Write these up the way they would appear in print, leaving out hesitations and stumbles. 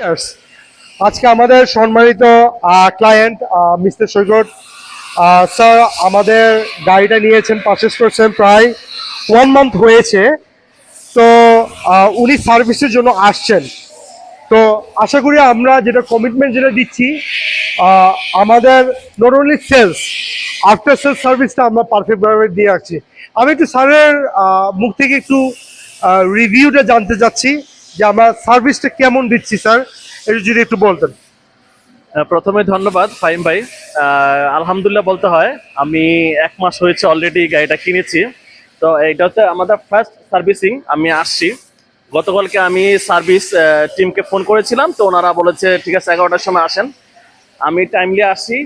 Yes, আজকে আমাদের সম্মানিত ক্লায়েন্ট মিস্টার সৈকত স্যার আমাদের গাড়িটা নিয়েছেন, পারচেস করছেন প্রায় 1 মান্থ হয়েছে। তো উনি সার্ভিসের জন্য আসছেন। তো আশা করি আমরা যেটা কমিটমেন্ট যেটা দিচ্ছি, আমাদের not only sales, after sales সার্ভিসটা আমরা পারফেক্টভাবে দিয়ে রাখছি। আমি একটু স্যারের মুখ থেকে একটু রিভিউটা জানতে চাচ্ছি যে আমরা সার্ভিসটা কেমন দিচ্ছি স্যার, এটা যদি একটু বলতেন। প্রথমে ধন্যবাদ ফাহিম ভাই। আলহামদুলিল্লাহ বলতে হয়, আমি 1 মাস হয়েছে অলরেডি গাড়িটা কিনেছি। তো এটা হচ্ছে আমাদের ফার্স্ট সার্ভিসিং। আমি আসছি গতকালকে, আমি সার্ভিস টিমকে ফোন করেছিলাম, তো ওনারা বলেছে ঠিক আছে 11টার সময় আসেন। আমি টাইমলি আসছি,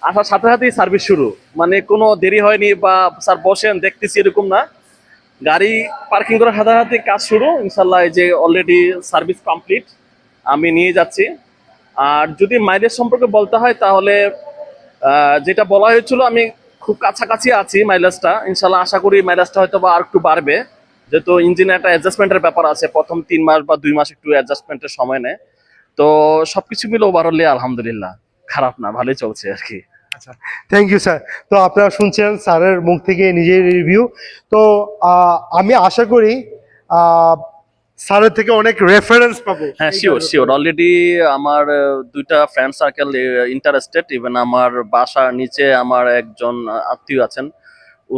আসার সাথে সাথেই সার্ভিস শুরু, মানে কোনো দেরি হয়নি বা স্যার বসেন দেখতেছি এরকম না। গাড়ি পার্কিং করার সাথে সাথে কাজ শুরু। ইনশাল্লাহ এই যে অলরেডি সার্ভিস কমপ্লিট, আমি নিয়ে যাচ্ছি। আর যদি মাইলেজ সম্পর্কে বলতে হয় তাহলে যেটা বলা হয়েছিল আমি খুব কাছাকাছি আছি মাইলেজটা। ইনশাল্লাহ আশা করি মাইলেজটা হয়তো বা আর একটু বাড়বে, যেহেতু ইঞ্জিনে একটা অ্যাডজাস্টমেন্টের ব্যাপার আছে, প্রথম 3 মাস বা 2 মাস একটু অ্যাডজাস্টমেন্টের সময় নেয়। তো সবকিছু মিলে ওভারঅলি আলহামদুলিল্লাহ খারাপ না, ভালোই চলছে আর কি। আচ্ছা, থ্যাংক ইউ স্যার। তো আপনারা শুনছেন স্যারের মুখ থেকে নিজের রিভিউ। তো আমি আশা করি স্যারের থেকে অনেক রেফারেন্স পাবো। হ্যাঁ, শিওর শিওর। অলরেডি আমার 2টা ফ্রেন্ড সার্কেল ইন্টারেস্টেড। ইভেন আমার বাসার নিচে আমার একজন আত্মীয় আছেন,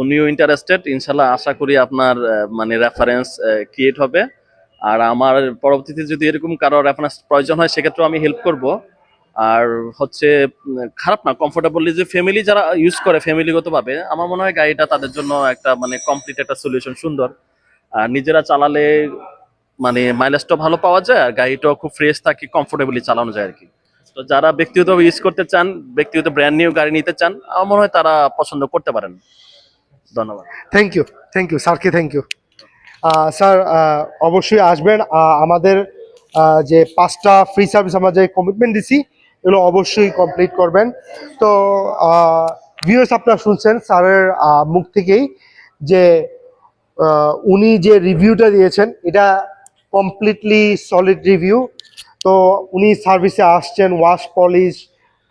উনিও ইন্টারেস্টেড। ইনশাল্লাহ আশা করি আপনার মানে রেফারেন্স ক্রিয়েট হবে। আর আমার পরবর্তীতে যদি এরকম কারো রেফারেন্স প্রয়োজন হয় সেক্ষেত্রেও আমি হেল্প করব। আর হচ্ছে খারাপ না, কমফোর্টেবলি যে ফ্যামিলি যারা ইউজ করে ফ্যামিলিগতভাবে, আমার মনে হয় গাড়িটা তাদের জন্য একটা মানে কমপ্লিট একটা সলিউশন, সুন্দর। আর নিজেরা চালালে মানে মাইলেজটা ভালো পাওয়া যায়, আর গাড়িটাও খুব ফ্রেশ থাকে, কমফোর্টেবলি চালানো যায় আর কি। তো যারা ব্যক্তিগত ইউজ করতে চান, ব্যক্তিগত ব্র্যান্ড নিউ গাড়ি নিতে চান, আমার মনে হয় তারা পছন্দ করতে পারেন। ধন্যবাদ। থ্যাংক ইউ স্যারকে, থ্যাংক ইউ স্যার। অবশ্যই আসবেন। আমাদের যে 5টা ফ্রি সার্ভিস আমরা যে কমিটমেন্ট দিছি এগুলো অবশ্যই কমপ্লিট করবেন। তো ভিউয়ার্স, আপনারা শুনছেন স্যারের মুখ থেকেই যে উনি যে রিভিউটা দিয়েছেন এটা কমপ্লিটলি সলিড রিভিউ। তো উনি সার্ভিসে আসছেন, ওয়াশ পলিশ,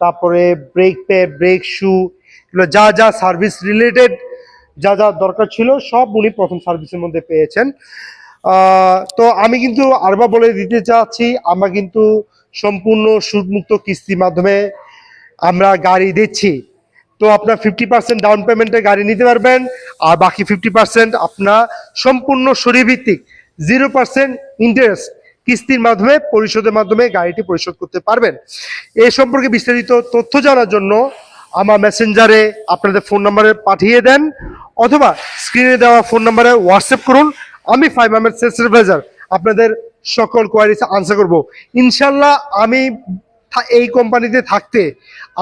তারপরে ব্রেক প্যাড, ব্রেক শু, এগুলো যা যা সার্ভিস রিলেটেড যা যা দরকার ছিল সব উনি প্রথম সার্ভিসের মধ্যে পেয়েছেন। তো আমি কিন্তু আরবার বলে দিতে চাচ্ছি, আমরা কিন্তু সম্পূর্ণ সুদমুক্ত কিস্তির মাধ্যমে আমরা গাড়ি দিচ্ছি। তো আপনার 50% ডাউন পেমেন্টে গাড়ি নিতে পারবেন, আর বাকি 50% আপনার সম্পূর্ণ শরীরভিত্তিক 0% ইন্টারেস্ট কিস্তির মাধ্যমে পরিশোধের মাধ্যমে গাড়িটি পরিশোধ করতে পারবেন। এই সম্পর্কে বিস্তারিত তথ্য জানার জন্য আমার মেসেঞ্জারে আপনাদের ফোন নাম্বারে পাঠিয়ে দেন, অথবা স্ক্রিনে দেওয়া ফোন নাম্বারে হোয়াটসঅ্যাপ করুন। আমি ফাইভ আহমেদ সেলস অ্যাডভাইজার আপনাদের সকল কোয়ারিজ আনসার করব ইনশাল্লাহ। আমি এই কোম্পানিতে থাকতে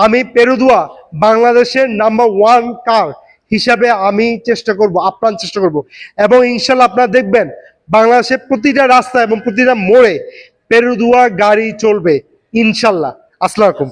আমি পেরুদুয়া বাংলাদেশের নাম্বার 1 কার হিসাবে আমি চেষ্টা করব, আপ্রাণ চেষ্টা করব। এবং ইনশাল্লাহ আপনারা দেখবেন বাংলাদেশের প্রতিটা রাস্তা এবং প্রতিটা মোড়ে পেরুদুয়া গাড়ি চলবে ইনশাল্লাহ। আসসালামু আলাইকুম।